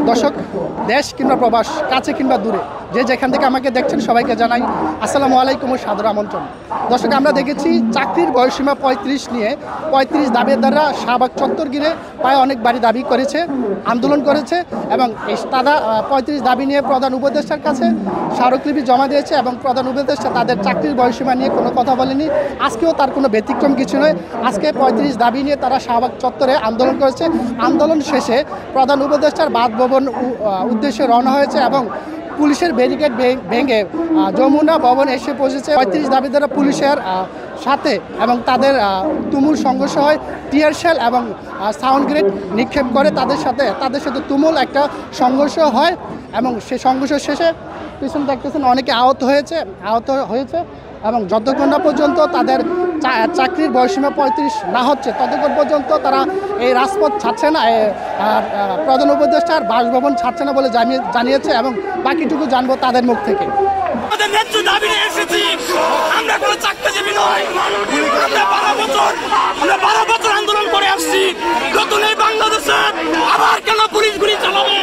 দর্শক, দেশ কিংবা প্রবাস, কাছে কিংবা দূরে, যে যেখান থেকে আমাকে দেখছেন সবাইকে জানাই আসসালামু আলাইকুম ও সাদর আমন্ত্রণ। দর্শক, আমরা দেখেছি চাকরির বয়সীমা 35 নিয়ে 35 দাবিদাররা শাহবাগ চত্বর ঘিরে প্রায় অনেকবারই দাবি করেছে, আন্দোলন করেছে এবং এই তারা 35 দাবি নিয়ে প্রধান উপদেষ্টার কাছে স্মারকলিপি জমা দিয়েছে এবং প্রধান উপদেষ্টা তাদের চাকরির বয়সীমা নিয়ে কোনো কথা বলেনি। আজকেও তার কোনো ব্যতিক্রম কিছু নয়। আজকে 35 দাবি নিয়ে তারা শাহবাগ চত্বরে আন্দোলন করেছে। আন্দোলন শেষে প্রধান উপদেষ্টার বাসভবন উদ্দেশ্যে রওনা হয়েছে এবং পুলিশের ব্যারিকেড ভেঙে যমুনা ভবন এসে পৌঁছেছে। 35 দাবিদাররা পুলিশের সাথে এবং তাদের তুমুল সংঘর্ষ হয়। টিয়ার শেল এবং সাউন্ড গ্রেনেড নিক্ষেপ করে তাদের সাথে তুমুল একটা সংঘর্ষ হয় এবং সেই সংঘর্ষ শেষে পিছনে দেখতেছেন অনেকে আহত হয়েছে এবং যতক্ষণ না পর্যন্ত তাদের চাকরির বয়সীমা 35 না হচ্ছে ততক্ষণ পর্যন্ত তারা এই রাজপথ ছাড়ছে না, প্রধান উপদেষ্টার বাসভবন ছাড়ছে না বলে জানিয়েছে এবং বাকিটুকু জানবো তাদের মুখ থেকে। আমাদের ন্যায্য দাবি নিয়ে এসেছি। আমরা কোনো চাকরিজীবী নয়। আমরা 12 বছর আন্দোলন করে আসছি। নতুন এই বাংলাদেশে আবার কেন পুলিশ গুলি চালাবে?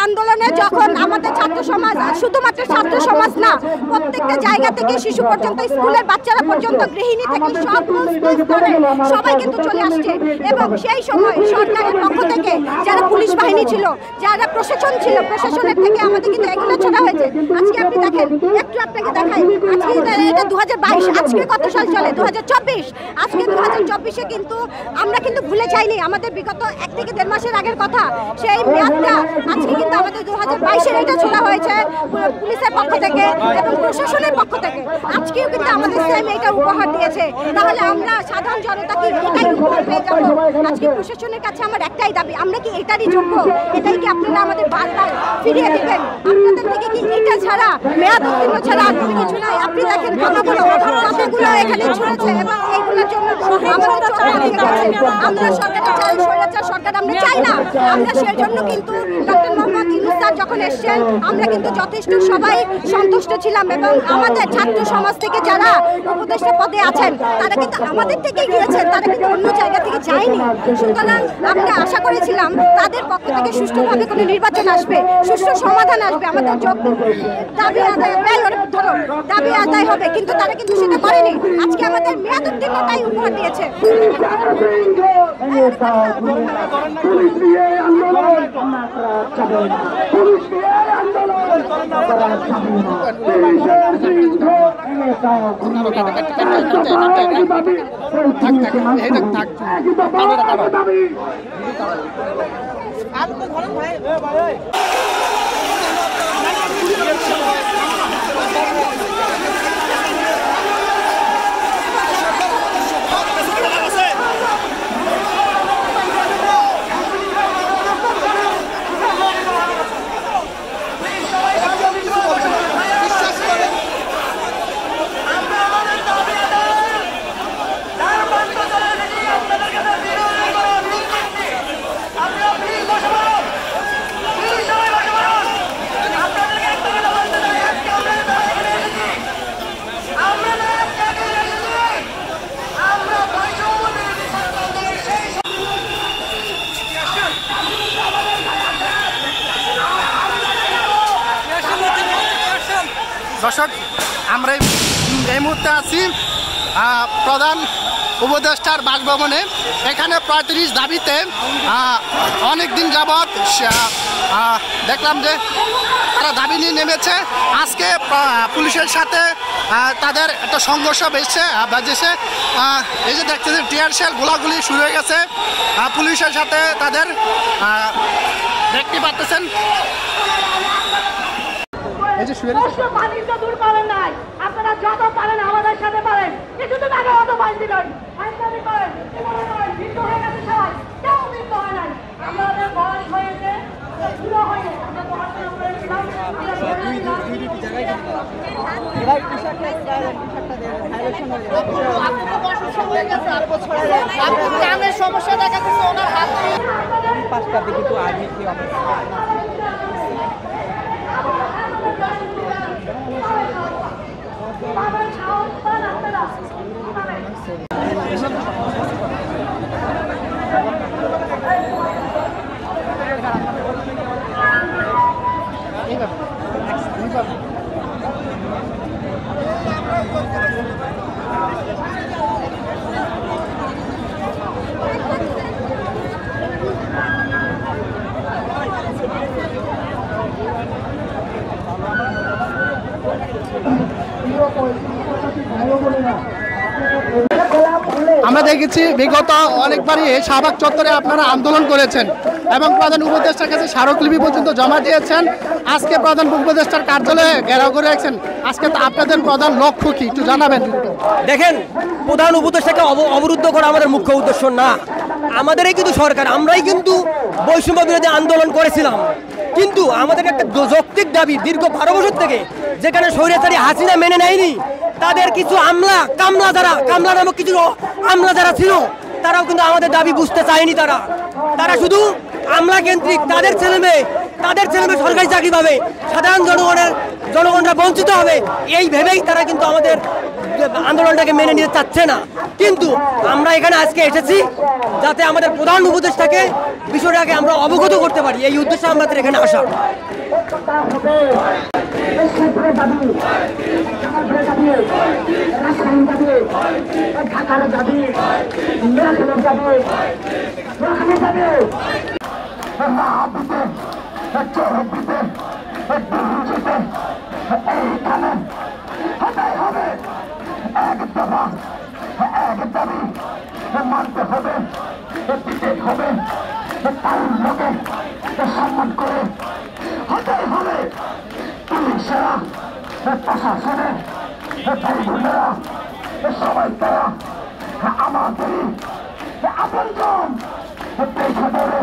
আন্দোলনে যখন আমাদের ছাত্র সমাজ, শুধুমাত্র ছাত্র সমাজ না, প্রত্যেকটা জায়গা থেকে শিশু পর্যন্ত, স্কুলের বাচ্চারা পর্যন্ত, গৃহিণী থেকে সবাই কিন্তু চলে আসছে এবং সেই সময় সরকারের পক্ষ থেকে যারা পুলিশ বাহিনী ছিল, যারা প্রশাসন ছিল, প্রশাসনের থেকে আমাদের কিন্তু এগুলো ছোড়া হয়েছে। আজকে আপনি দেখেন, একটু আপনাকে দেখাই, আজকে এটা 2022, আজকে কত সাল চলে? 2024। আজকে 2024-এ কিন্তু আমরা কিন্তু ভুলে যাইনি আমাদের বিগত 1 থেকে 1.5 মাসের আগের কথা। সেই মেয়াদটা আজকে কিন্তু আমাদের 2022-এর এটা ছোড়া হয়েছে পুলিশের পক্ষ থেকে এবং প্রশাসনের পক্ষ থেকে। আজকেও কিন্তু আমাদের সেম এটা উপহার দিয়েছে। তাহলে আমরা সাধারণ জনতা কি এটাই উপহার পেয়ে যাবো? আজকে প্রশাসনের কাছে আমার একটাই দাবি, আমরা কি এটারই যোগ্য? এটাই কি আপনারা আমাদের বারবার ফিরিয়ে দিবেন? আপনাদের থেকে কি এটা ছাড়া, মেয়াদ উত্তীর্ণ ছাড়া আর কিছু নাই? আপনি দেখেন কতগুলো এখানে ছড়েছে এবং এইগুলোর জন্য আমাদের আমরা সরকার আমরা চাই না। আমরা সেই জন্য কিন্তু ডক্টর মোহাম্মদ ইউনূস স্যার যখন এসেছেন আমরা কিন্তু যথেষ্ট সবাই সন্তুষ্ট ছিলাম এবং আমাদের ছাত্র সমাজ থেকে যারা উপদেষ্টা পদে আছেন তারা কিন্তু আমাদের থেকে গিয়েছেন, তারা কিন্তু অন্য জায়গা থেকে যায়নি। সুতরাং আমরা আশা করেছিলাম তাদের পক্ষ থেকে সুষ্ঠুভাবে কোনো নির্বাচন আসবে, সুষ্ঠু সমাধান আসবে, আমাদের দাবি আদায় হবে, কিন্তু তারা কিন্তু সেটা করেনি। আজকে আমাদের মেয়াদ উত্তীর্ণতাই উপহার দিয়েছে। দর্শক, আমরা এই মুহূর্তে আছি প্রধান উপদেষ্টার বাসভবনে। এখানে 35 দাবিতে অনেক দিন যাবৎ দেখলাম যে তারা দাবি নিয়ে নেমেছে। আজকে পুলিশের সাথে তাদের একটা সংঘর্ষ বেজেছে। এই যে দেখতেছেন টিয়ার শেল, গোলাগুলি শুরু হয়ে গেছে পুলিশের সাথে তাদের, দেখতে পাচ্ছেন। এই যে দূর করেন নাই, আপনারা যত পারেন আমাদের সাথে পারেন, কিছুদিন আগে অত বাইন দিলেন, হয়ে গেছে সবাই, কেউ হয় নাই। আমাদের বয়স হয়েছে, সমস্যা দেখা দিচ্ছে ওনার হাত পাঁচটা দিকে তো আগে কি অবস্থা আমরা দেখেছি বিগত অনেকবারই শাহবাগ চত্বরে আপনারা আন্দোলন করেছেন এবং প্রধান উপদেষ্টার কাছে স্মারকলিপি পর্যন্ত জমা দিয়েছেন। আজকে প্রধান উপদেষ্টার কার্যালয়ে ঘেরাও করে রাখছেন। আজকে তো আপনাদের প্রধান লক্ষ্য কি একটু জানাবেন? দেখেন, প্রধান উপদেষ্টাকে অবরুদ্ধ করা আমাদের মুখ্য উদ্দেশ্য না। আমাদেরই কিন্তু সরকার, আমরাই কিন্তু বৈষম্য বিরোধী আন্দোলন করেছিলাম, কিন্তু আমাদের একটা যৌক্তিক দাবি দীর্ঘ 12 বছর থেকে, যেখানে স্বৈরাচারী হাসিনা মেনে নেয়নি, তাদের কিছু কামলা নামক কিছু আমলা যারা ছিল, তারাও কিন্তু আমাদের দাবি বুঝতে চায়নি। তারা শুধু আমলা কেন্দ্রিক, তাদের ছেলে মেয়ে সরকারি চাকরি পাবে, সাধারণ জনগণরা বঞ্চিত হবে, এই ভেবেই তারা কিন্তু আমাদের আন্দোলনটাকে মেনে নিতে চাচ্ছে না। কিন্তু আমরা এখানে আজকে এসেছি যাতে আমাদের প্রধান উপদেষ্টাকে বিষয়টাকে আমরা অবগত করতে পারি, এই উদ্দেশ্যে আমাদের এখানে আসা। মানতে হবে, হবে তার লোকে সম্মান করে হতে হবে। পুলিশেরা, প্রশাসনে, ভাই বোনেরা, সবাই তারা আমাদেরই আপনজন, পেশাদারে